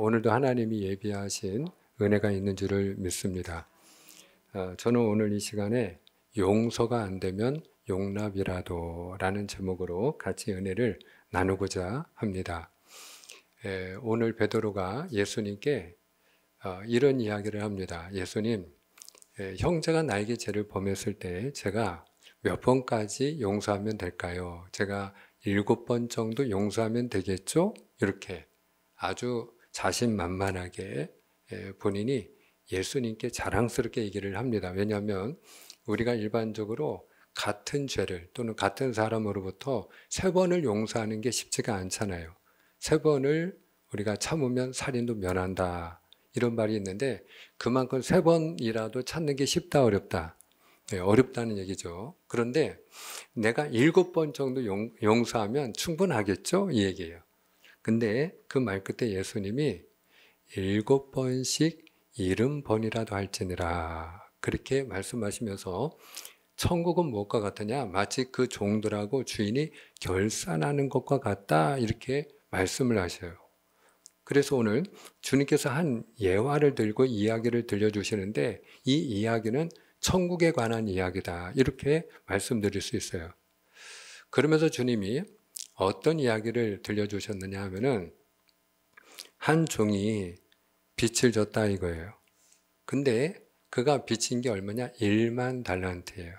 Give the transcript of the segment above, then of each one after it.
오늘도 하나님이 예비하신 은혜가 있는 줄을 믿습니다. 저는 오늘 이 시간에 용서가 안 되면 용납이라도 라는 제목으로 같이 은혜를 나누고자 합니다. 오늘 베드로가 예수님께 이런 이야기를 합니다. 예수님, 형제가 나에게 죄를 범했을 때 제가 몇 번까지 용서하면 될까요? 제가 7번 정도 용서하면 되겠죠? 이렇게 아주 자신만만하게 본인이 예수님께 자랑스럽게 얘기를 합니다. 왜냐하면 우리가 일반적으로 같은 죄를 또는 같은 사람으로부터 3번을 용서하는 게 쉽지가 않잖아요. 3번을 우리가 참으면 살인도 면한다. 이런 말이 있는데 그만큼 3번이라도 찾는 게 쉽다 어렵다. 어렵다는 얘기죠. 그런데 내가 7번 정도 용서하면 충분하겠죠? 이 얘기예요. 근데 그 말 끝에 예수님이 7번씩 70번이라도 할지니라 그렇게 말씀하시면서 천국은 무엇과 같으냐? 마치 그 종들하고 주인이 결산하는 것과 같다 이렇게 말씀을 하셔요. 그래서 오늘 주님께서 한 예화를 들고 이야기를 들려주시는데 이 이야기는 천국에 관한 이야기다 이렇게 말씀드릴 수 있어요. 그러면서 주님이 어떤 이야기를 들려주셨느냐 하면은 한 종이 빚을 졌다 이거예요. 근데 그가 빚진 게 얼마냐? 1만 달란트예요.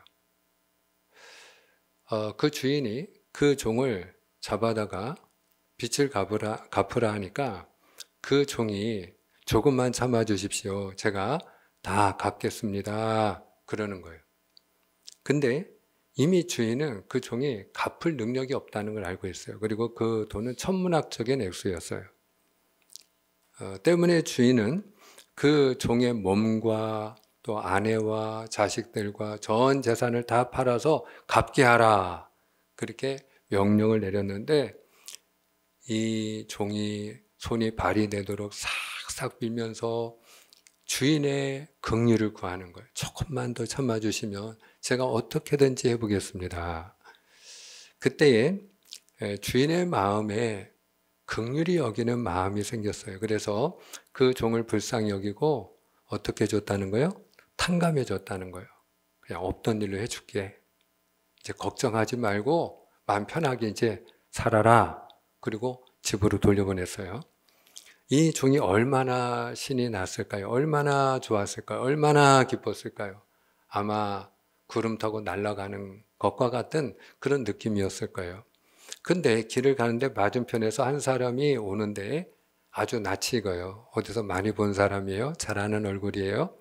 그 주인이 그 종을 잡아다가 빚을 갚으라 하니까 그 종이 조금만 참아 주십시오. 제가 다 갚겠습니다. 그러는 거예요. 근데 이미 주인은 그 종이 갚을 능력이 없다는 걸 알고 있어요. 그리고 그 돈은 천문학적인 액수였어요. 때문에 주인은 그 종의 몸과 또 아내와 자식들과 전 재산을 다 팔아서 갚게 하라. 그렇게 명령을 내렸는데 이 종이 손이 발이 되도록 싹싹 빌면서 주인의 긍휼을 구하는 거예요. 조금만 더 참아주시면 제가 어떻게든지 해보겠습니다. 그때에 주인의 마음에 긍휼히 여기는 마음이 생겼어요. 그래서 그 종을 불쌍히 여기고 어떻게 줬다는 거예요? 탕감해 줬다는 거예요. 그냥 없던 일로 해줄게. 이제 걱정하지 말고 마음 편하게 이제 살아라. 그리고 집으로 돌려보냈어요. 이 종이 얼마나 신이 났을까요? 얼마나 좋았을까요? 얼마나 기뻤을까요? 아마 구름 타고 날아가는 것과 같은 그런 느낌이었을 거예요. 근데 길을 가는데 맞은편에서 한 사람이 오는데 아주 낯이 익어요. 어디서 많이 본 사람이에요? 잘 아는 얼굴이에요.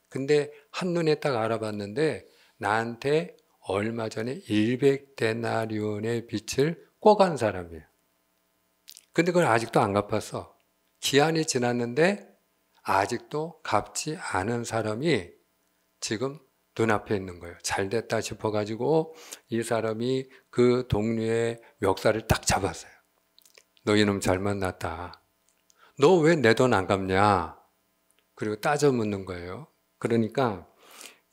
근데 한눈에 딱 알아봤는데 나한테 얼마 전에 100데나리온의 빚을 꿔간 사람이에요. 근데 그걸 아직도 안 갚았어. 기한이 지났는데 아직도 갚지 않은 사람이 지금 눈앞에 있는 거예요. 잘 됐다 싶어가지고 이 사람이 그 동료의 멱살을 딱 잡았어요. 너 이놈 잘 만났다. 너 왜 내 돈 안 갚냐? 그리고 따져 묻는 거예요. 그러니까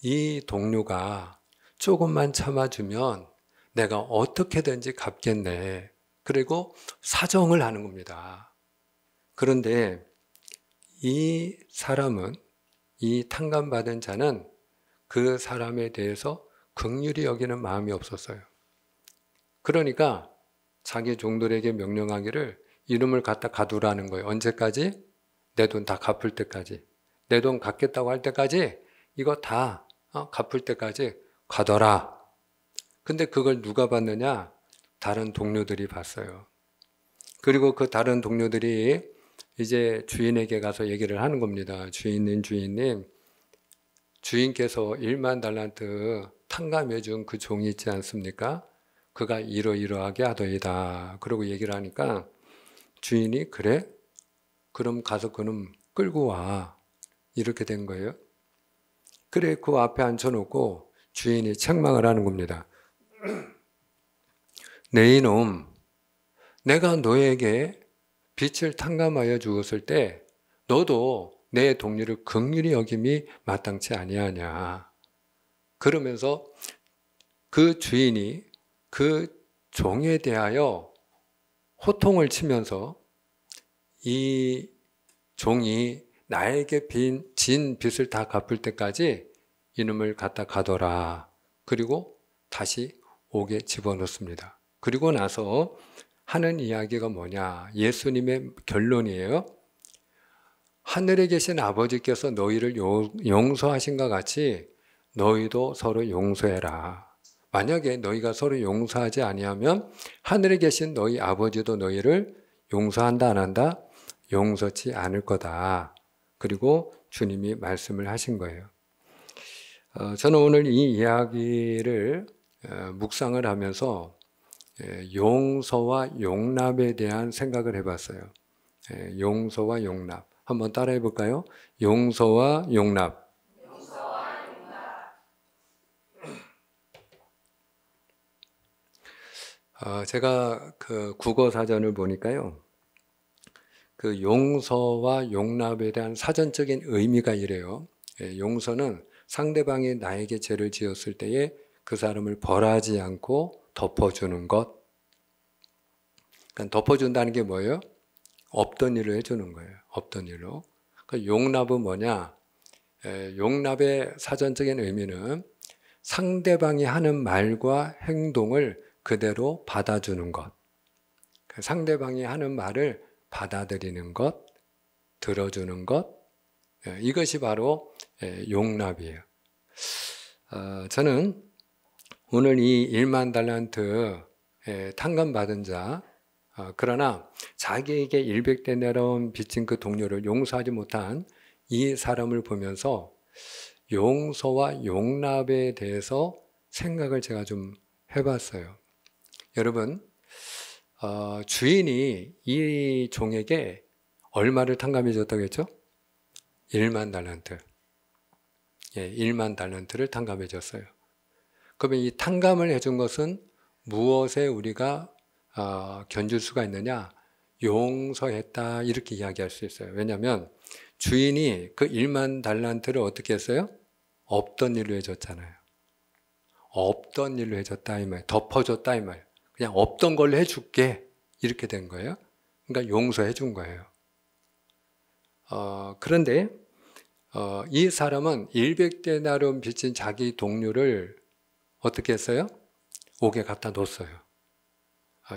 이 동료가 조금만 참아주면 내가 어떻게든지 갚겠네. 그리고 사정을 하는 겁니다. 그런데 이 사람은, 이 탕감받은 자는 그 사람에 대해서 긍휼히 여기는 마음이 없었어요. 그러니까 자기 종들에게 명령하기를 이놈을 갖다 가두라는 거예요. 언제까지? 내 돈 다 갚을 때까지. 내 돈 갚겠다고 할 때까지 이거 다 갚을 때까지 가둬라. 근데 그걸 누가 봤느냐? 다른 동료들이 봤어요. 그리고 그 다른 동료들이 이제 주인에게 가서 얘기를 하는 겁니다. 주인님, 주인께서 1만 달란트 탕감해 준 그 종이 있지 않습니까? 그가 이러이러하게 하더이다. 그러고 얘기를 하니까 주인이 그래? 그럼 가서 그놈 끌고 와. 이렇게 된 거예요. 그래 그 앞에 앉혀놓고 주인이 책망을 하는 겁니다. 내 이놈, 내가 너에게 빚을 탕감하여 주었을 때 너도 내 동료를 긍휼히 여김이 마땅치 아니하냐. 그러면서 그 주인이 그 종에 대하여 호통을 치면서 이 종이 나에게 진 빚을 다 갚을 때까지 이놈을 갖다 가둬라. 그리고 다시 옥에 집어넣습니다. 그리고 나서 하는 이야기가 뭐냐? 예수님의 결론이에요. 하늘에 계신 아버지께서 너희를 용서하신 것 같이 너희도 서로 용서해라. 만약에 너희가 서로 용서하지 아니하면 하늘에 계신 너희 아버지도 너희를 용서한다 안 한다? 용서치 않을 거다. 그리고 주님이 말씀을 하신 거예요. 저는 오늘 이 이야기를 묵상을 하면서 용서와 용납에 대한 생각을 해봤어요. 용서와 용납. 한번 따라해 볼까요? 용서와 용납. 제가 그 국어 사전을 보니까요. 그 용서와 용납에 대한 사전적인 의미가 이래요. 용서는 상대방이 나에게 죄를 지었을 때에 그 사람을 벌하지 않고 덮어주는 것. 그러니까 덮어준다는 게 뭐예요? 없던 일을 해주는 거예요. 없던 일로. 그러니까 용납은 뭐냐? 용납의 사전적인 의미는 상대방이 하는 말과 행동을 그대로 받아주는 것. 상대방이 하는 말을 받아들이는 것, 들어주는 것. 이것이 바로 용납이에요. 저는 오늘 이 1만 달란트 탕감받은 자, 그러나 자기에게 100데나리온 빚진 그 동료를 용서하지 못한 이 사람을 보면서 용서와 용납에 대해서 생각을 제가 좀 해봤어요. 여러분, 주인이 이 종에게 얼마를 탕감해 줬다고 했죠? 1만 달란트. 1만 달란트를 탕감해 줬어요. 그러면 이 탕감을 해준 것은 무엇에 우리가 견줄 수가 있느냐? 용서했다 이렇게 이야기할 수 있어요. 왜냐하면 주인이 그 1만 달란트를 어떻게 했어요? 없던 일로 해줬잖아요. 없던 일로 해줬다 이 말, 덮어줬다 이 말. 그냥 없던 걸로 해줄게 이렇게 된 거예요. 그러니까 용서해 준 거예요. 그런데 이 사람은 100데나리온 빚진 자기 동료를 어떻게 했어요? 옥에 갖다 놓았어요.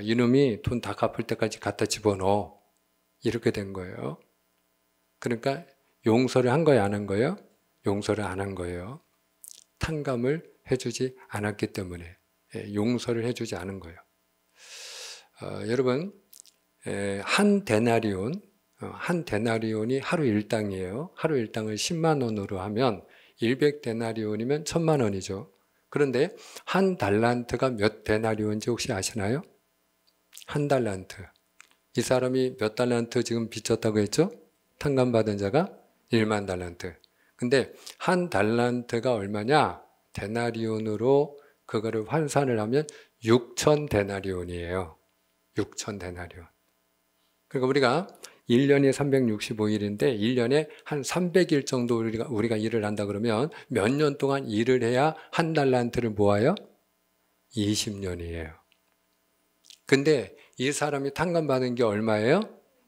이놈이 돈 다 갚을 때까지 갖다 집어넣어. 이렇게 된 거예요. 그러니까 용서를 한 거예요, 안 한 거예요? 용서를 안 한 거예요. 탕감을 해주지 않았기 때문에 용서를 해주지 않은 거예요. 여러분, 한 데나리온이 하루 일당이에요. 하루 일당을 10만 원으로 하면 100데나리온이면 1000만 원이죠. 그런데 한 달란트가 몇 데나리온인지 혹시 아시나요? 한 달란트. 이 사람이 몇 달란트 지금 빚졌다고 했죠? 탕감받은 자가 1만 달란트. 근데 한 달란트가 얼마냐? 데나리온으로 그거를 환산을 하면 6천 데나리온이에요. 6천 데나리온. 그러니까 우리가 1년이 365일인데 1년에 한 300일 정도 우리가 일을 한다 그러면 몇 년 동안 일을 해야 한 달란트를 모아요? 20년이에요. 근데 이 사람이 탕감받은 게 얼마예요?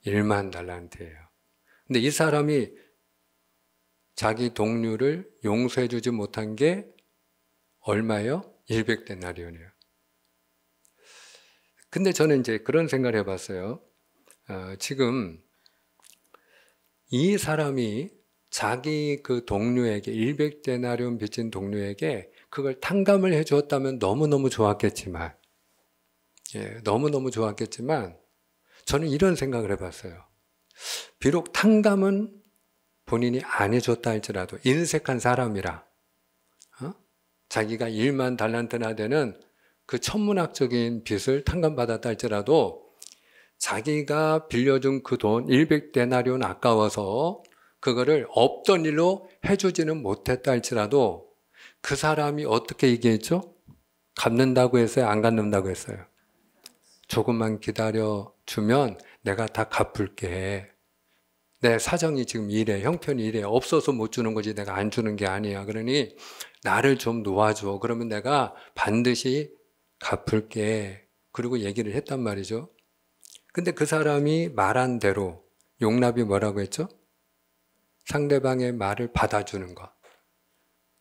1만 달란트예요. 근데 이 사람이 자기 동료를 용서해 주지 못한 게 얼마예요? 100데나리온이에요. 근데 저는 이제 그런 생각을 해봤어요. 지금 이 사람이 자기 그 동료에게 100데나리온 빚진 동료에게 그걸 탕감을 해 주었다면 너무너무 좋았겠지만 너무너무 좋았겠지만 저는 이런 생각을 해봤어요. 비록 탕감은 본인이 안 해줬다 할지라도 인색한 사람이라 자기가 1만 달란트나 되는 그 천문학적인 빚을 탕감받았다 할지라도 자기가 빌려준 그 돈 100데나리온 아까워서 그거를 없던 일로 해주지는 못했다 할지라도 그 사람이 어떻게 얘기했죠? 갚는다고 했어요? 안 갚는다고 했어요? 조금만 기다려주면 내가 다 갚을게. 내 사정이 지금 이래, 형편이 이래, 없어서 못 주는 거지 내가 안 주는 게 아니야. 그러니 나를 좀 놓아줘. 그러면 내가 반드시 갚을게. 그리고 얘기를 했단 말이죠. 근데 그 사람이 말한 대로 용납이 뭐라고 했죠? 상대방의 말을 받아주는 것.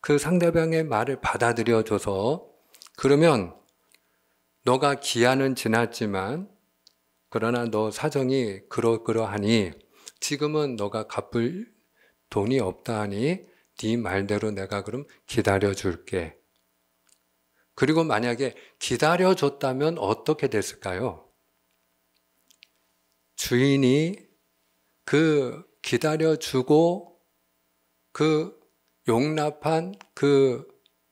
그 상대방의 말을 받아들여줘서 그러면 너가 기한은 지났지만 그러나 너 사정이 그러하니 지금은 너가 갚을 돈이 없다 하니 네 말대로 내가 그럼 기다려줄게. 그리고 만약에 기다려줬다면 어떻게 됐을까요? 주인이 그 기다려주고 그 용납한 그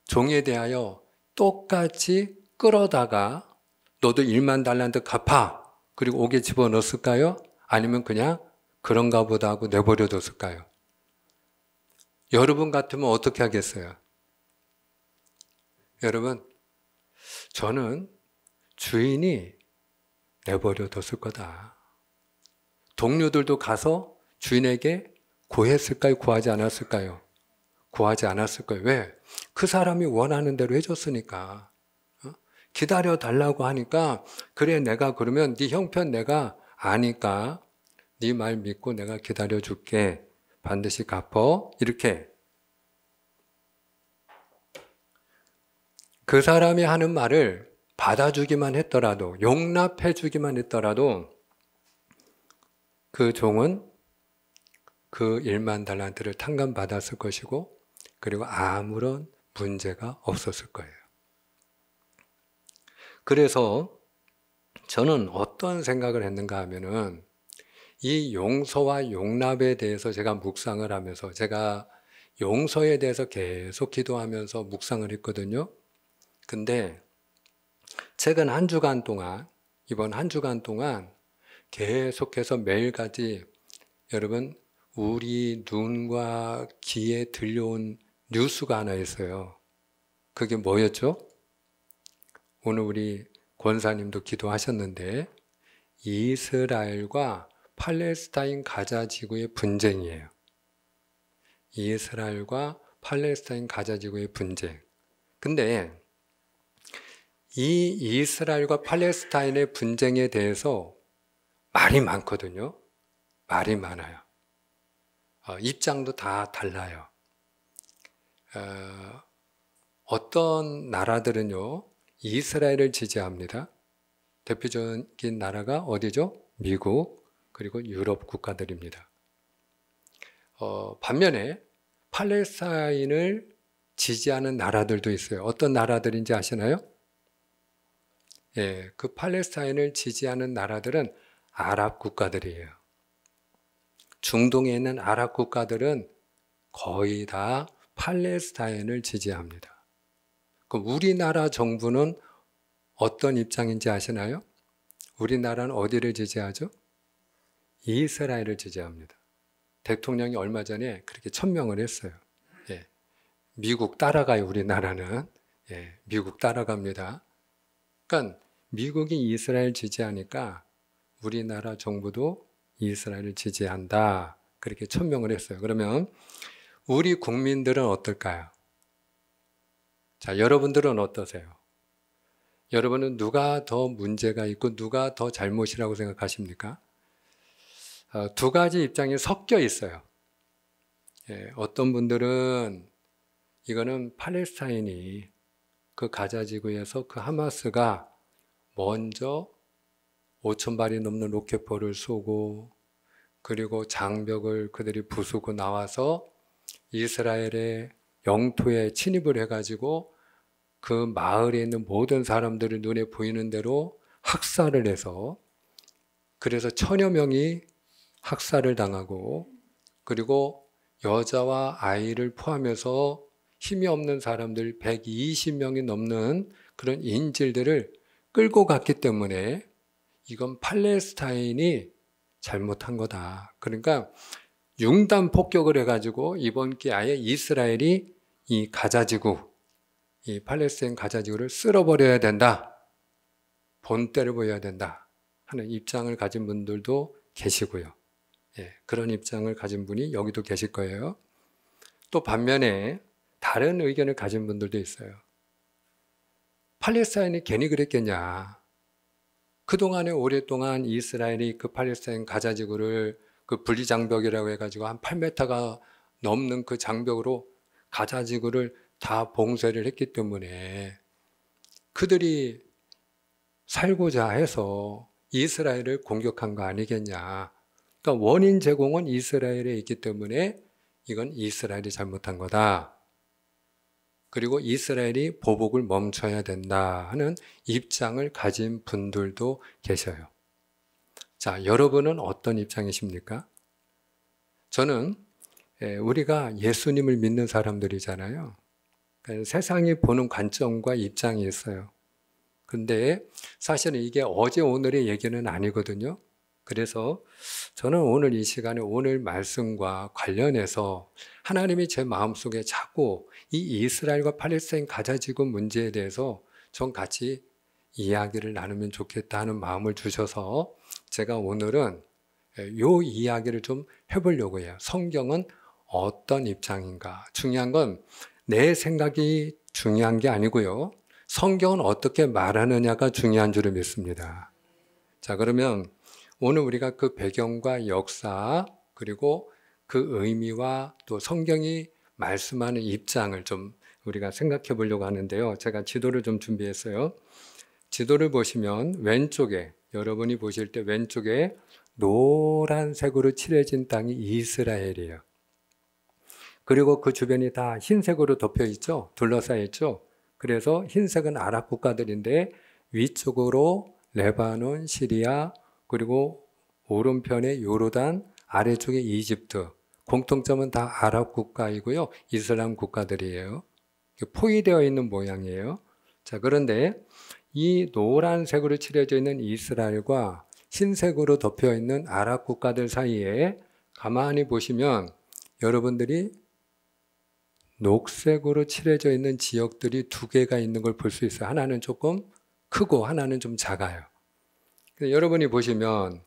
종에 대하여 똑같이 끌어다가 너도 1만 달란트 갚아. 그리고 옥에 집어넣었을까요? 아니면 그냥 그런가 보다 하고 내버려뒀을까요? 여러분 같으면 어떻게 하겠어요? 여러분, 저는 주인이 내버려뒀을 거다. 동료들도 가서 주인에게 구했을까요? 구하지 않았을까요? 구하지 않았을 거예요. 왜? 그 사람이 원하는 대로 해줬으니까. 기다려 달라고 하니까 그래 내가 그러면 네 형편 내가 아니까 네 말 믿고 내가 기다려 줄게. 반드시 갚어. 이렇게 그 사람이 하는 말을 받아주기만 했더라도 용납해 주기만 했더라도 그 종은 그 1만 달란트를 탕감받았을 것이고 그리고 아무런 문제가 없었을 거예요. 그래서 저는 어떤 생각을 했는가 하면은 이 용서와 용납에 대해서 제가 묵상을 하면서 제가 용서에 대해서 계속 기도하면서 묵상을 했거든요. 근데 최근 한 주간 동안, 이번 한 주간 동안 계속해서 매일같이 여러분 우리 눈과 귀에 들려온 뉴스가 하나 있어요. 그게 뭐였죠? 오늘 우리 권사님도 기도하셨는데 이스라엘과 팔레스타인 가자 지구의 분쟁이에요. 이스라엘과 팔레스타인 가자 지구의 분쟁. 근데 이 이스라엘과 팔레스타인의 분쟁에 대해서 말이 많거든요. 말이 많아요. 입장도 다 달라요. 어떤 나라들은요, 이스라엘을 지지합니다. 대표적인 나라가 어디죠? 미국, 그리고 유럽 국가들입니다. 반면에 팔레스타인을 지지하는 나라들도 있어요. 어떤 나라들인지 아시나요? 예, 그 팔레스타인을 지지하는 나라들은 아랍 국가들이에요. 중동에 있는 아랍 국가들은 거의 다 팔레스타인을 지지합니다. 그럼 우리나라 정부는 어떤 입장인지 아시나요? 우리나라는 어디를 지지하죠? 이스라엘을 지지합니다. 대통령이 얼마 전에 그렇게 천명을 했어요. 예, 미국 따라가요, 우리나라는. 예, 미국 따라갑니다. 그러니까 미국이 이스라엘 지지하니까 우리나라 정부도 이스라엘을 지지한다. 그렇게 천명을 했어요. 그러면 우리 국민들은 어떨까요? 자, 여러분들은 어떠세요? 여러분은 누가 더 문제가 있고 누가 더 잘못이라고 생각하십니까? 두 가지 입장이 섞여 있어요. 예, 어떤 분들은 이거는 팔레스타인이 그 가자 지구에서 그 하마스가 먼저 5,000발이 넘는 로켓포를 쏘고 그리고 장벽을 그들이 부수고 나와서 이스라엘의 영토에 침입을 해가지고 그 마을에 있는 모든 사람들을 눈에 보이는 대로 학살을 해서 그래서 1,000여 명이 학살을 당하고 그리고 여자와 아이를 포함해서 힘이 없는 사람들 120명이 넘는 그런 인질들을 끌고 갔기 때문에 이건 팔레스타인이 잘못한 거다. 그러니까 융단 폭격을 해가지고 이번 기회에 아예 이스라엘이 이 가자지구, 이 팔레스타인 가자지구를 쓸어버려야 된다. 본때를 보여야 된다. 하는 입장을 가진 분들도 계시고요. 예, 그런 입장을 가진 분이 여기도 계실 거예요. 또 반면에 다른 의견을 가진 분들도 있어요. 팔레스타인이 괜히 그랬겠냐. 그동안에 오랫동안 이스라엘이 그 팔레스타인 가자지구를 그 분리장벽이라고 해가지고 한 8m가 넘는 그 장벽으로 가자 지구를 다 봉쇄를 했기 때문에 그들이 살고자 해서 이스라엘을 공격한 거 아니겠냐. 그러니까 원인 제공은 이스라엘에 있기 때문에 이건 이스라엘이 잘못한 거다. 그리고 이스라엘이 보복을 멈춰야 된다 하는 입장을 가진 분들도 계셔요. 자, 여러분은 어떤 입장이십니까? 저는 우리가 예수님을 믿는 사람들이잖아요. 그러니까 세상이 보는 관점과 입장이 있어요. 근데 사실은 이게 어제 오늘의 얘기는 아니거든요. 그래서 저는 오늘 이 시간에 오늘 말씀과 관련해서 하나님이 제 마음속에 자꾸 이 이스라엘과 팔레스타인 가자지구 문제에 대해서 좀 같이 이야기를 나누면 좋겠다 하는 마음을 주셔서 제가 오늘은 요 이야기를 좀 해보려고 해요. 성경은 어떤 입장인가? 중요한 건 내 생각이 중요한 게 아니고요. 성경은 어떻게 말하느냐가 중요한 줄을 믿습니다. 자, 그러면 오늘 우리가 그 배경과 역사 그리고 그 의미와 또 성경이 말씀하는 입장을 좀 우리가 생각해 보려고 하는데요. 제가 지도를 좀 준비했어요. 지도를 보시면 왼쪽에 여러분이 보실 때 왼쪽에 노란색으로 칠해진 땅이 이스라엘이에요. 그리고 그 주변이 다 흰색으로 덮여 있죠. 둘러싸여 있죠. 그래서 흰색은 아랍 국가들인데 위쪽으로 레바논, 시리아, 그리고 오른편에 요르단, 아래쪽에 이집트. 공통점은 다 아랍 국가이고요. 이슬람 국가들이에요. 포위되어 있는 모양이에요. 자, 그런데 이 노란색으로 칠해져 있는 이스라엘과 흰색으로 덮여 있는 아랍 국가들 사이에 가만히 보시면 여러분들이 녹색으로 칠해져 있는 지역들이 두 개가 있는 걸 볼 수 있어요. 하나는 조금 크고 하나는 좀 작아요. 여러분이 보시면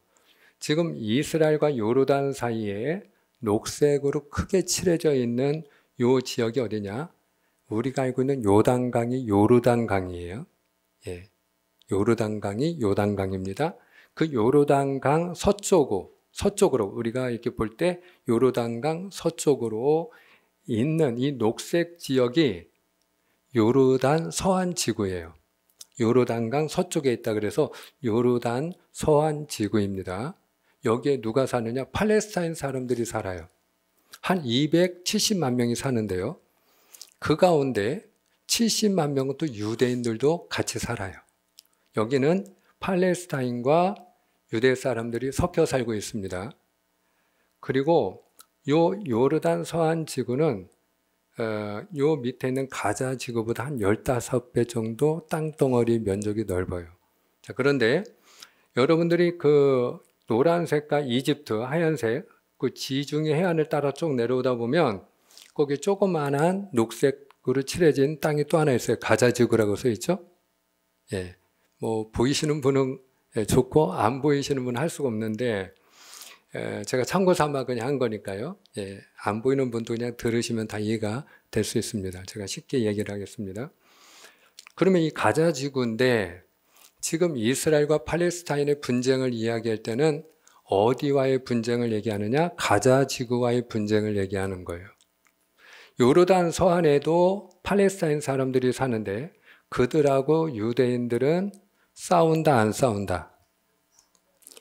지금 이스라엘과 요르단 사이에 녹색으로 크게 칠해져 있는 요 지역이 어디냐? 우리가 알고 있는 요단강이 요르단강이에요. 예, 요르단강이 요단강입니다. 그 요르단강 서쪽으로 우리가 이렇게 볼 때 요르단강 서쪽으로 있는 이 녹색 지역이 요르단 서안 지구예요. 요르단강 서쪽에 있다 그래서 요르단 서안 지구입니다. 여기에 누가 사느냐? 팔레스타인 사람들이 살아요. 한 270만 명이 사는데요. 그 가운데 70만 명은 또 유대인들도 같이 살아요. 여기는 팔레스타인과 유대 사람들이 섞여 살고 있습니다. 그리고 요 요르단 서안 지구는 요 밑에 있는 가자 지구보다 한 15배 정도 땅덩어리 면적이 넓어요. 자, 그런데 여러분들이 그 노란색과 이집트 하얀색 그 지중해 해안을 따라 쭉 내려오다 보면 거기 조그만한 녹색으로 칠해진 땅이 또 하나 있어요. 가자 지구라고 써 있죠? 예. 뭐 보이시는 분은 좋고 안 보이시는 분은 할 수가 없는데 제가 참고 삼아 그냥 한 거니까요. 예, 안 보이는 분도 그냥 들으시면 다 이해가 될 수 있습니다. 제가 쉽게 얘기를 하겠습니다. 그러면 이 가자 지구인데 지금 이스라엘과 팔레스타인의 분쟁을 이야기할 때는 어디와의 분쟁을 얘기하느냐? 가자 지구와의 분쟁을 얘기하는 거예요. 요르단 서안에도 팔레스타인 사람들이 사는데 그들하고 유대인들은 싸운다, 안 싸운다?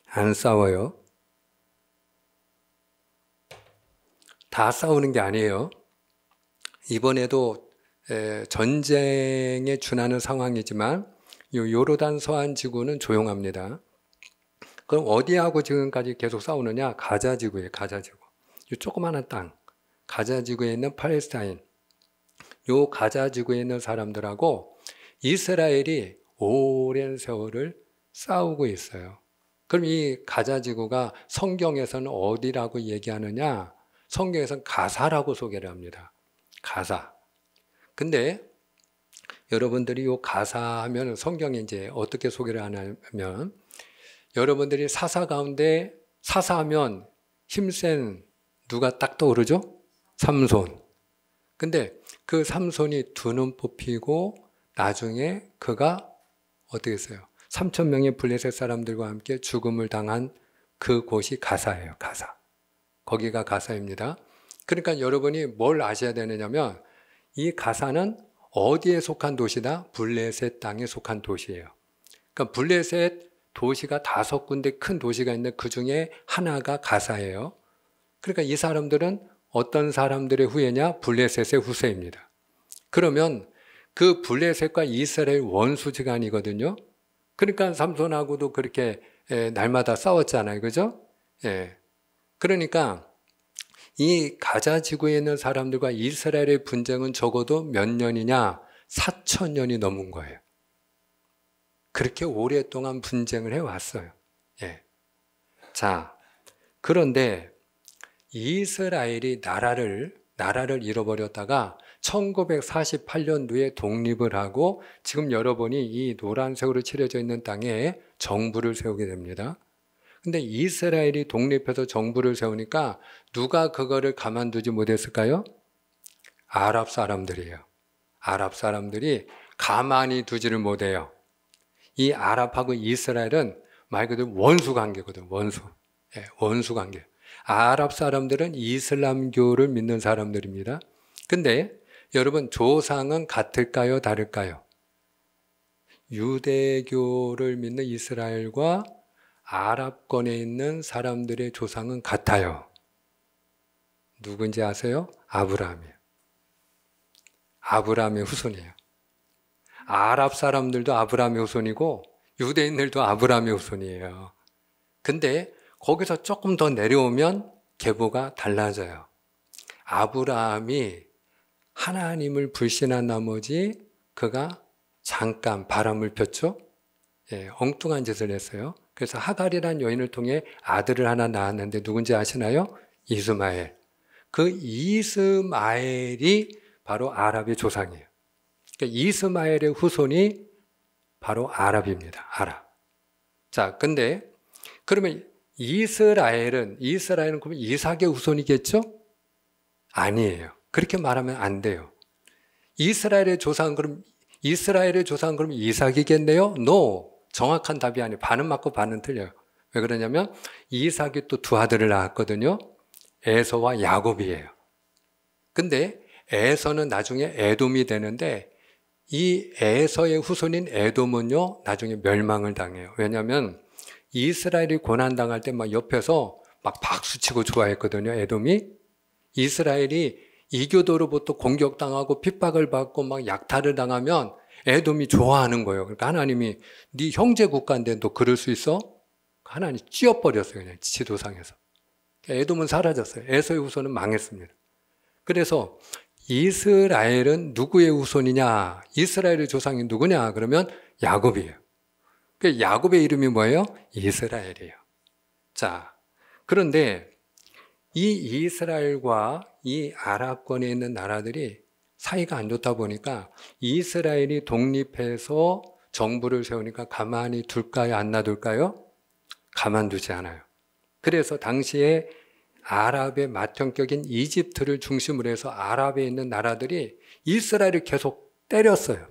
안 싸워요. 다 싸우는 게 아니에요. 이번에도 전쟁에 준하는 상황이지만 요르단 서안 지구는 조용합니다. 그럼 어디하고 지금까지 계속 싸우느냐? 가자 지구예요. 가자 지구. 이 조그마한 땅. 가자 지구에 있는 팔레스타인. 요 가자 지구에 있는 사람들하고 이스라엘이 오랜 세월을 싸우고 있어요. 그럼 이 가자 지구가 성경에서는 어디라고 얘기하느냐? 성경에서는 가사라고 소개를 합니다. 가사. 근데 여러분들이 요 가사 하면 성경에 이제 어떻게 소개를 하냐면 여러분들이 사사 가운데 사사하면 힘센 누가 딱 떠오르죠? 삼손. 근데 그 삼손이 두 눈 뽑히고 나중에 그가 어떻게 했어요? 3,000명의 블레셋 사람들과 함께 죽음을 당한 그 곳이 가사예요. 가사. 거기가 가사입니다. 그러니까 여러분이 뭘 아셔야 되느냐면 이 가사는 어디에 속한 도시다? 블레셋 땅에 속한 도시예요. 그러니까 블레셋 도시가 5군데 큰 도시가 있는데 그 중에 하나가 가사예요. 그러니까 이 사람들은 어떤 사람들의 후예냐? 블레셋의 후세입니다. 그러면 그 블레셋과 이스라엘 원수지간이거든요. 그러니까 삼손하고도 그렇게 날마다 싸웠잖아요. 그죠? 예. 그러니까 이 가자 지구에 있는 사람들과 이스라엘의 분쟁은 적어도 몇 년이냐? 4,000년이 넘은 거예요. 그렇게 오랫동안 분쟁을 해왔어요. 예. 자, 그런데 이스라엘이 나라를 잃어버렸다가 1948년도에 독립을 하고 지금 여러분이 이 노란색으로 칠해져 있는 땅에 정부를 세우게 됩니다. 근데 이스라엘이 독립해서 정부를 세우니까 누가 그거를 가만두지 못했을까요? 아랍 사람들이에요. 아랍 사람들이 가만히 두지를 못해요. 이 아랍하고 이스라엘은 말 그대로 원수 관계거든, 원수. 예, 원수 관계. 아랍 사람들은 이슬람교를 믿는 사람들입니다. 근데 여러분 조상은 같을까요, 다를까요? 유대교를 믿는 이스라엘과 아랍권에 있는 사람들의 조상은 같아요. 누군지 아세요? 아브라함이에요. 아브라함의 후손이에요. 아랍 사람들도 아브라함의 후손이고 유대인들도 아브라함의 후손이에요. 근데 거기서 조금 더 내려오면 계보가 달라져요. 아브라함이 하나님을 불신한 나머지 그가 잠깐 바람을 폈죠. 예, 엉뚱한 짓을 했어요. 그래서 하갈이라는 여인을 통해 아들을 하나 낳았는데 누군지 아시나요? 이스마엘. 그 이스마엘이 바로 아랍의 조상이에요. 그러니까 이스마엘의 후손이 바로 아랍입니다. 아랍. 자, 근데 그러면 이스라엘은 그러면 이삭의 후손이겠죠? 아니에요. 그렇게 말하면 안 돼요. 이스라엘의 조상은 그럼 이삭이겠네요? No. 정확한 답이 아니에요. 반은 맞고 반은 틀려요. 왜 그러냐면 이삭이 또 2 아들을 낳았거든요. 에서와 야곱이에요. 근데 에서는 나중에 에돔이 되는데 이 에서의 후손인 에돔은요, 나중에 멸망을 당해요. 왜냐하면 이스라엘이 고난당할 때 막 옆에서 막 박수치고 좋아했거든요, 에돔이. 이스라엘이 이교도로부터 공격당하고 핍박을 받고 막 약탈을 당하면 에돔이 좋아하는 거예요. 그러니까 하나님이 네 형제 국가인데 너 그럴 수 있어? 하나님 찧어버렸어요, 그냥 지도상에서. 에돔은 사라졌어요. 에서의 후손은 망했습니다. 그래서 이스라엘은 누구의 후손이냐? 이스라엘의 조상이 누구냐? 그러면 야곱이에요. 야곱의 이름이 뭐예요? 이스라엘이에요. 자, 그런데 이 이스라엘과 이 아랍권에 있는 나라들이 사이가 안 좋다 보니까 이스라엘이 독립해서 정부를 세우니까 가만히 둘까요? 안 놔둘까요? 가만두지 않아요. 그래서 당시에 아랍의 맏형격인 이집트를 중심으로 해서 아랍에 있는 나라들이 이스라엘을 계속 때렸어요.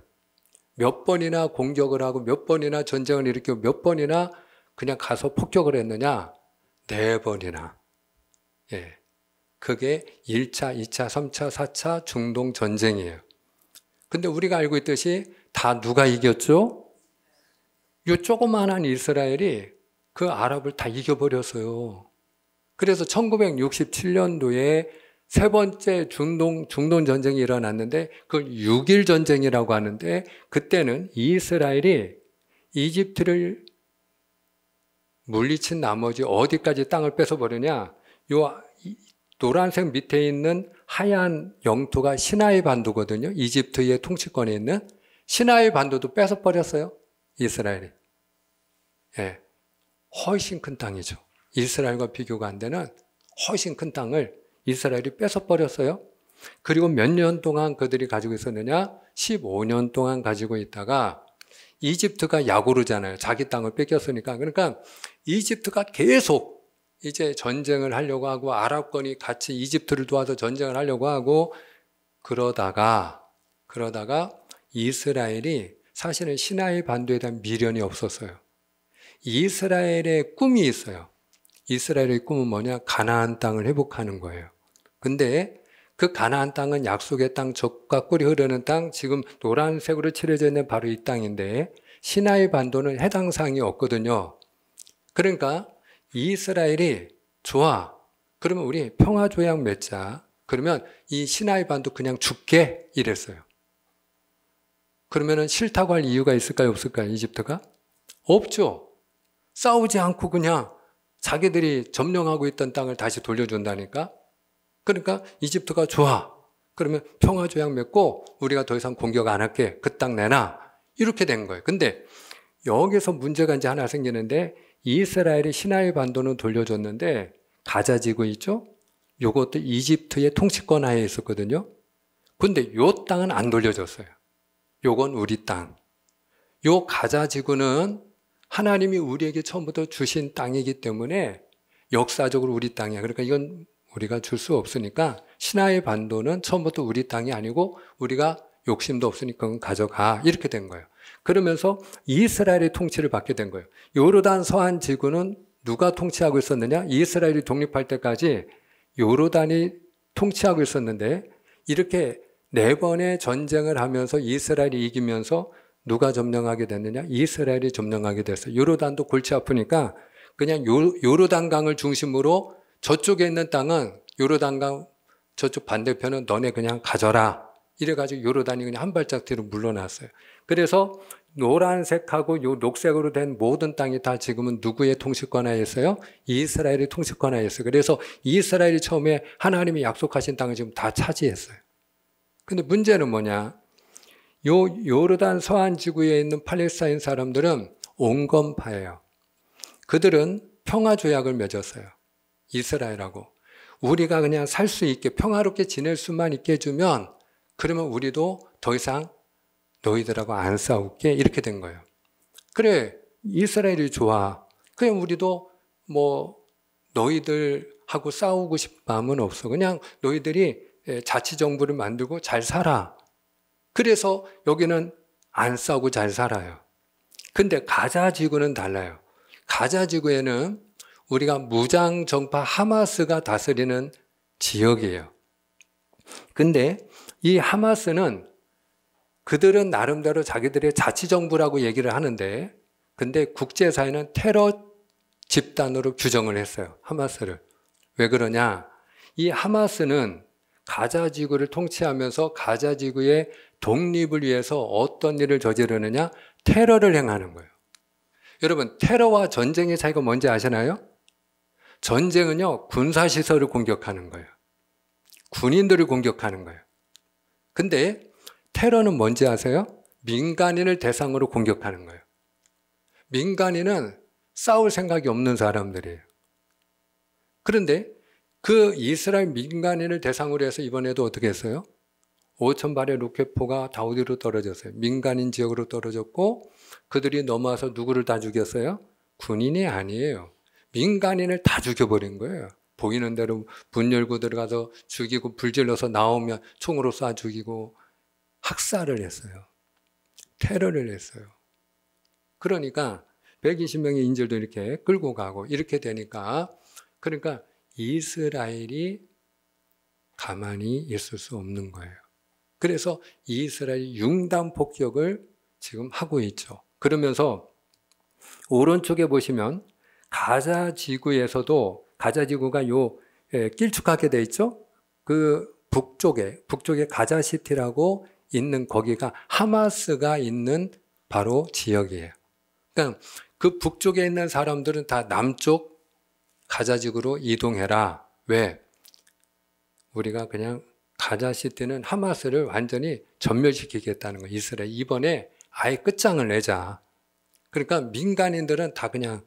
몇 번이나 공격을 하고 몇 번이나 전쟁을 일으키고 몇 번이나 그냥 가서 폭격을 했느냐? 4번이나. 예. 그게 1차, 2차, 3차, 4차 중동 전쟁이에요. 근데 우리가 알고 있듯이 다 누가 이겼죠? 이 조그만한 이스라엘이 그 아랍을 다 이겨버렸어요. 그래서 1967년도에 3번째 중동 전쟁이 일어났는데 그걸 6.1 전쟁이라고 하는데 그때는 이스라엘이 이집트를 물리친 나머지 어디까지 땅을 뺏어버리냐? 요 노란색 밑에 있는 하얀 영토가 시나이 반도거든요. 이집트의 통치권에 있는 시나이 반도도 뺏어버렸어요. 이스라엘이. 예, 훨씬 큰 땅이죠. 이스라엘과 비교가 안 되는 훨씬 큰 땅을 이스라엘이 뺏어버렸어요. 그리고 몇 년 동안 그들이 가지고 있었느냐? 15년 동안 가지고 있다가 이집트가 야구르잖아요. 자기 땅을 뺏겼으니까. 그러니까 이집트가 계속 이제 전쟁을 하려고 하고 아랍권이 같이 이집트를 도와서 전쟁을 하려고 하고 그러다가 이스라엘이 사실은 시나이 반도에 대한 미련이 없었어요. 이스라엘의 꿈이 있어요. 이스라엘의 꿈은 뭐냐? 가나안 땅을 회복하는 거예요. 근데 그 가나안 땅은 약속의 땅, 젖과 꿀이 흐르는 땅, 지금 노란색으로 칠해져 있는 바로 이 땅인데 시나이 반도는 해당 사항이 없거든요. 그러니까 이스라엘이 좋아. 그러면 우리 평화조약 맺자. 그러면 이 시나이 반도 그냥 줄게 이랬어요. 그러면은 싫다고 할 이유가 있을까요? 없을까요? 이집트가? 없죠. 싸우지 않고 그냥 자기들이 점령하고 있던 땅을 다시 돌려준다니까? 그러니까 이집트가 좋아. 그러면 평화조약 맺고 우리가 더 이상 공격 안 할게. 그 땅 내놔. 이렇게 된 거예요. 근데 여기서 문제가 이제 하나 생기는데 이스라엘이 시나이 반도는 돌려줬는데 가자 지구 있죠? 요것도 이집트의 통치권 하에 있었거든요. 근데 요 땅은 안 돌려줬어요. 요건 우리 땅. 요 가자 지구는 하나님이 우리에게 처음부터 주신 땅이기 때문에 역사적으로 우리 땅이야. 그러니까 이건 우리가 줄 수 없으니까 시나이 반도는 처음부터 우리 땅이 아니고 우리가 욕심도 없으니까 그건 가져가. 이렇게 된 거예요. 그러면서 이스라엘의 통치를 받게 된 거예요. 요르단 서한 지구는 누가 통치하고 있었느냐? 이스라엘이 독립할 때까지 요르단이 통치하고 있었는데 이렇게 4번의 전쟁을 하면서 이스라엘이 이기면서 누가 점령하게 됐느냐? 이스라엘이 점령하게 됐어요. 요르단도 골치 아프니까 그냥 요르단강을 중심으로 저쪽에 있는 땅은 요르단강 저쪽 반대편은 너네 그냥 가져라. 이래가지고 요르단이 그냥 한 발짝 뒤로 물러났어요. 그래서 노란색하고 요 녹색으로 된 모든 땅이 다 지금은 누구의 통치권 하에 있어요? 이스라엘의 통치권 하에 있어요. 그래서 이스라엘이 처음에 하나님이 약속하신 땅을 지금 다 차지했어요. 근데 문제는 뭐냐? 요르단 서안 지구에 있는 팔레스타인 사람들은 온건파예요. 그들은 평화조약을 맺었어요. 이스라엘하고. 우리가 그냥 살 수 있게 평화롭게 지낼 수만 있게 해주면 그러면 우리도 더 이상 너희들하고 안 싸울게 이렇게 된 거예요. 그래 이스라엘이 좋아. 그냥 우리도 뭐 너희들하고 싸우고 싶은 마음은 없어. 그냥 너희들이 자치정부를 만들고 잘 살아. 그래서 여기는 안 싸우고 잘 살아요. 근데 가자 지구는 달라요. 가자 지구에는 우리가 무장정파 하마스가 다스리는 지역이에요. 근데 이 하마스는 그들은 나름대로 자기들의 자치정부라고 얘기를 하는데 근데 국제사회는 테러 집단으로 규정을 했어요. 하마스를. 왜 그러냐? 이 하마스는 가자 지구를 통치하면서 가자 지구의 독립을 위해서 어떤 일을 저지르느냐? 테러를 행하는 거예요. 여러분, 테러와 전쟁의 차이가 뭔지 아시나요? 전쟁은요, 군사시설을 공격하는 거예요. 군인들을 공격하는 거예요. 근데 테러는 뭔지 아세요? 민간인을 대상으로 공격하는 거예요. 민간인은 싸울 생각이 없는 사람들이에요. 그런데 그 이스라엘 민간인을 대상으로 해서 이번에도 어떻게 했어요? 5,000발의 로켓포가 다 어디로 떨어졌어요? 민간인 지역으로 떨어졌고 그들이 넘어와서 누구를 다 죽였어요? 군인이 아니에요. 민간인을 다 죽여버린 거예요. 보이는 대로 문 열고 들어가서 죽이고 불질러서 나오면 총으로 쏴 죽이고 학살을 했어요. 테러를 했어요. 그러니까 120명의 인질도 이렇게 끌고 가고 이렇게 되니까 그러니까 이스라엘이 가만히 있을 수 없는 거예요. 그래서 이스라엘이 융단 폭격을 지금 하고 있죠. 그러면서 오른쪽에 보시면 가자 지구에서도 가자 지구가 길쭉하게 돼 있죠. 그 북쪽에 가자시티라고 있는 거기가 하마스가 있는 바로 지역이에요. 그러니까 그 북쪽에 있는 사람들은 다 남쪽 가자지구로 이동해라. 왜? 우리가 그냥 가자시티는 하마스를 완전히 전멸시키겠다는 거예요. 이스라엘 이번에 아예 끝장을 내자. 그러니까 민간인들은 다 그냥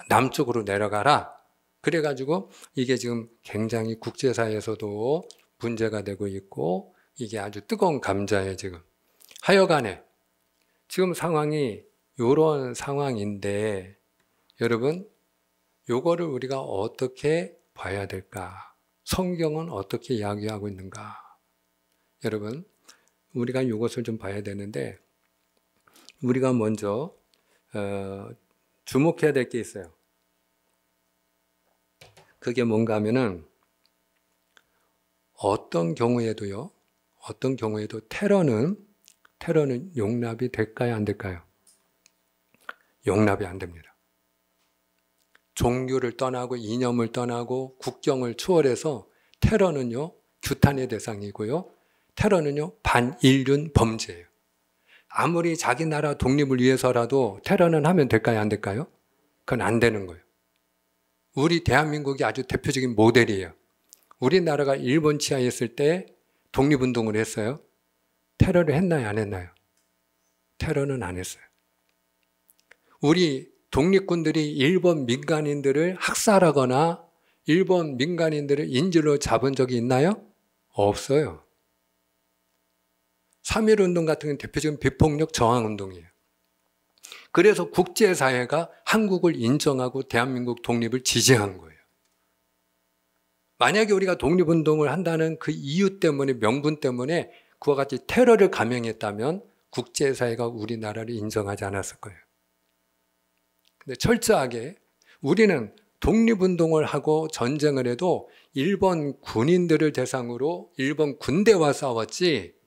남쪽으로 내려가라. 그래가지고 이게 지금 굉장히 국제사회에서도 문제가 되고 있고 이게 아주 뜨거운 감자예요 지금. 하여간에 지금 상황이 이런 상황인데 여러분 요거를 우리가 어떻게 봐야 될까? 성경은 어떻게 이야기하고 있는가? 여러분 우리가 이것을 좀 봐야 되는데 우리가 먼저 주목해야 될 게 있어요. 그게 뭔가 하면은 어떤 경우에도 테러는 용납이 될까요? 안 될까요? 용납이 안 됩니다. 종교를 떠나고 이념을 떠나고 국경을 초월해서 테러는요, 규탄의 대상이고요. 테러는요, 반인륜 범죄예요. 아무리 자기 나라 독립을 위해서라도 테러는 하면 될까요? 안 될까요? 그건 안 되는 거예요. 우리 대한민국이 아주 대표적인 모델이에요. 우리나라가 일본 치하했을 때 독립운동을 했어요. 테러를 했나요? 안 했나요? 테러는 안 했어요. 우리 독립군들이 일본 민간인들을 학살하거나 일본 민간인들을 인질로 잡은 적이 있나요? 없어요. 3.1운동 같은 건 대표적인 비폭력 저항운동이에요. 그래서 국제사회가 한국을 인정하고 대한민국 독립을 지지한 거예요. 만약에 우리가 독립운동을 한다는 그 이유 때문에, 명분 때문에 그와 같이 테러를 감행했다면 국제사회가 우리나라를 인정하지 않았을 거예요. 근데 철저하게 우리는 독립운동을 하고 전쟁을 해도 일본 군인들을 대상으로 일본 군대와 싸웠지,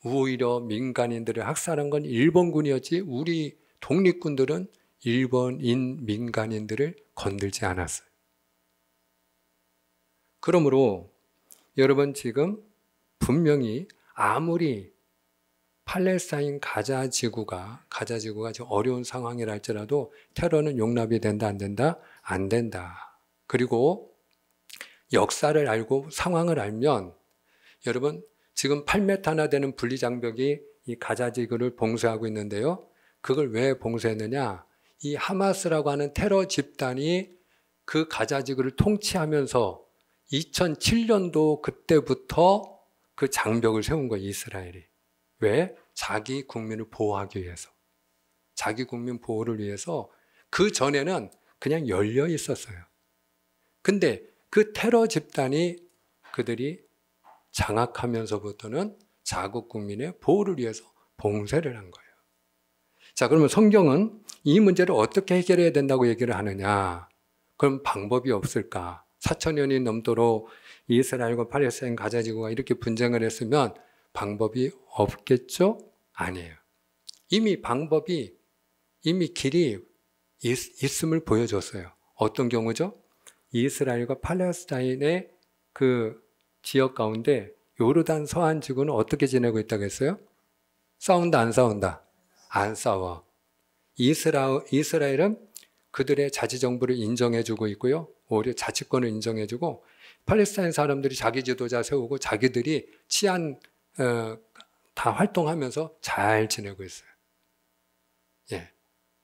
오히려 민간인들을 학살한 건 일본군이었지 우리 독립군들은 일본인 민간인들을 건들지 않았어요. 그러므로 여러분 지금 분명히 아무리 팔레스타인 가자 지구가 지금 어려운 상황이라 할지라도 테러는 용납이 된다, 안 된다? 안 된다. 그리고 역사를 알고 상황을 알면 여러분 지금 8m나 되는 분리장벽이 이 가자 지구를 봉쇄하고 있는데요. 그걸 왜 봉쇄했느냐? 이 하마스라고 하는 테러 집단이 그 가자 지구를 통치하면서 2007년도 그때부터 그 장벽을 세운 거예요, 이스라엘이. 왜? 자기 국민을 보호하기 위해서. 자기 국민 보호를 위해서. 그 전에는 그냥 열려 있었어요. 근데 그 테러 집단이 그들이 장악하면서부터는 자국 국민의 보호를 위해서 봉쇄를 한 거예요. 자, 그러면 성경은 이 문제를 어떻게 해결해야 된다고 얘기를 하느냐? 그럼 방법이 없을까? 4,000년이 넘도록 이스라엘과 팔레스타인 가자 지구가 이렇게 분쟁을 했으면 방법이 없겠죠? 아니에요. 이미 길이 있음을 보여줬어요. 어떤 경우죠? 이스라엘과 팔레스타인의 그 지역 가운데 요르단 서안 지구는 어떻게 지내고 있다고 했어요? 싸운다, 안 싸운다? 안 싸워. 이스라엘은 그들의 자치정부를 인정해주고 있고요. 오히려 자치권을 인정해주고 팔레스타인 사람들이 자기 지도자 세우고 자기들이 치안 다 활동하면서 잘 지내고 있어요. 예,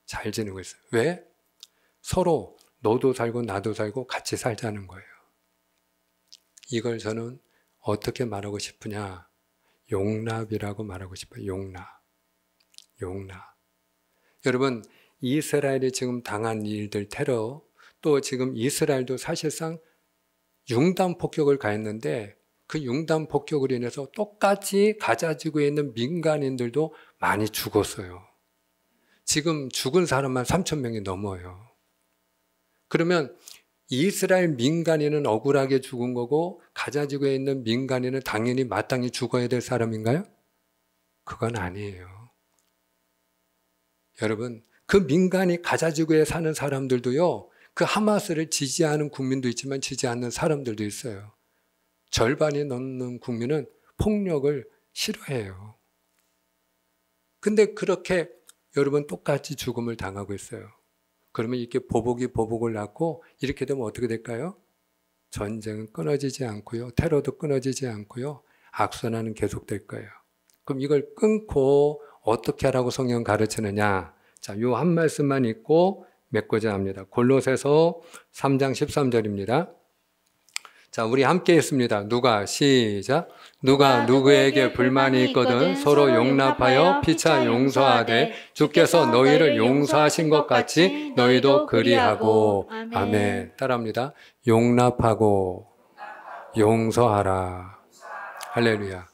잘 지내고 있어요. 왜? 서로 너도 살고 나도 살고 같이 살자는 거예요. 이걸 저는 어떻게 말하고 싶으냐? 용납이라고 말하고 싶어요. 용납. 여러분, 이스라엘이 지금 당한 일들, 테러, 또 지금 이스라엘도 사실상 융단 폭격을 가했는데 그 융단 폭격으로 인해서 똑같이 가자 지구에 있는 민간인들도 많이 죽었어요. 지금 죽은 사람만 3,000명이 넘어요. 그러면 이스라엘 민간인은 억울하게 죽은 거고 가자 지구에 있는 민간인은 당연히 마땅히 죽어야 될 사람인가요? 그건 아니에요. 여러분, 그 민간이 가자 지구에 사는 사람들도요, 그 하마스를 지지하는 국민도 있지만 지지 않는 사람들도 있어요. 절반이 넘는 국민은 폭력을 싫어해요. 근데 그렇게 여러분 똑같이 죽음을 당하고 있어요. 그러면 이렇게 보복을 낳고 이렇게 되면 어떻게 될까요? 전쟁은 끊어지지 않고요. 테러도 끊어지지 않고요. 악순환은 계속될 거예요. 그럼 이걸 끊고 어떻게 하라고 성경 가르치느냐? 자, 요 한 말씀만 읽고 맺고자 합니다. 골로새서 3장 13절입니다. 자, 우리 함께 했습니다. 누가? 시작. 누가 누구에게 불만이 있거든 서로 용납하여 피차 용서하되 주께서 너희를 용서하신 것 같이 너희도 그리하고. 아멘. 따라합니다. 용납하고 용서하라. 할렐루야.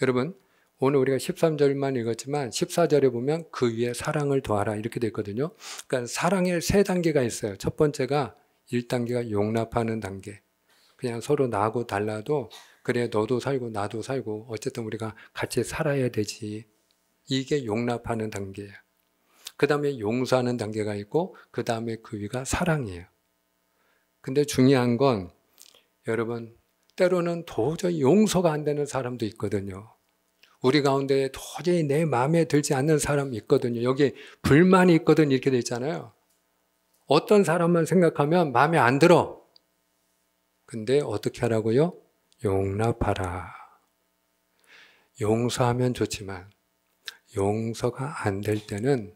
여러분, 오늘 우리가 13절만 읽었지만 14절에 보면 그 위에 사랑을 더하라 이렇게 되어 있거든요. 그러니까 사랑의 세 단계가 있어요. 첫 번째가 1단계가 용납하는 단계. 그냥 서로 나하고 달라도 그래 너도 살고 나도 살고 어쨌든 우리가 같이 살아야 되지. 이게 용납하는 단계예요. 그 다음에 용서하는 단계가 있고 그 다음에 그 위가 사랑이에요. 근데 중요한 건 여러분 때로는 도저히 용서가 안 되는 사람도 있거든요. 우리 가운데 도저히 내 마음에 들지 않는 사람이 있거든요. 여기 불만이 있거든 이렇게 돼 있잖아요. 어떤 사람만 생각하면 마음에 안 들어. 근데 어떻게 하라고요? 용납하라. 용서하면 좋지만 용서가 안 될 때는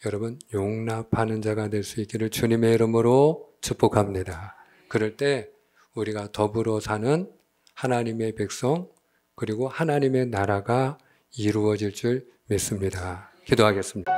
여러분 용납하는 자가 될 수 있기를 주님의 이름으로 축복합니다. 그럴 때 우리가 더불어 사는 하나님의 백성 그리고 하나님의 나라가 이루어질 줄 믿습니다. 기도하겠습니다.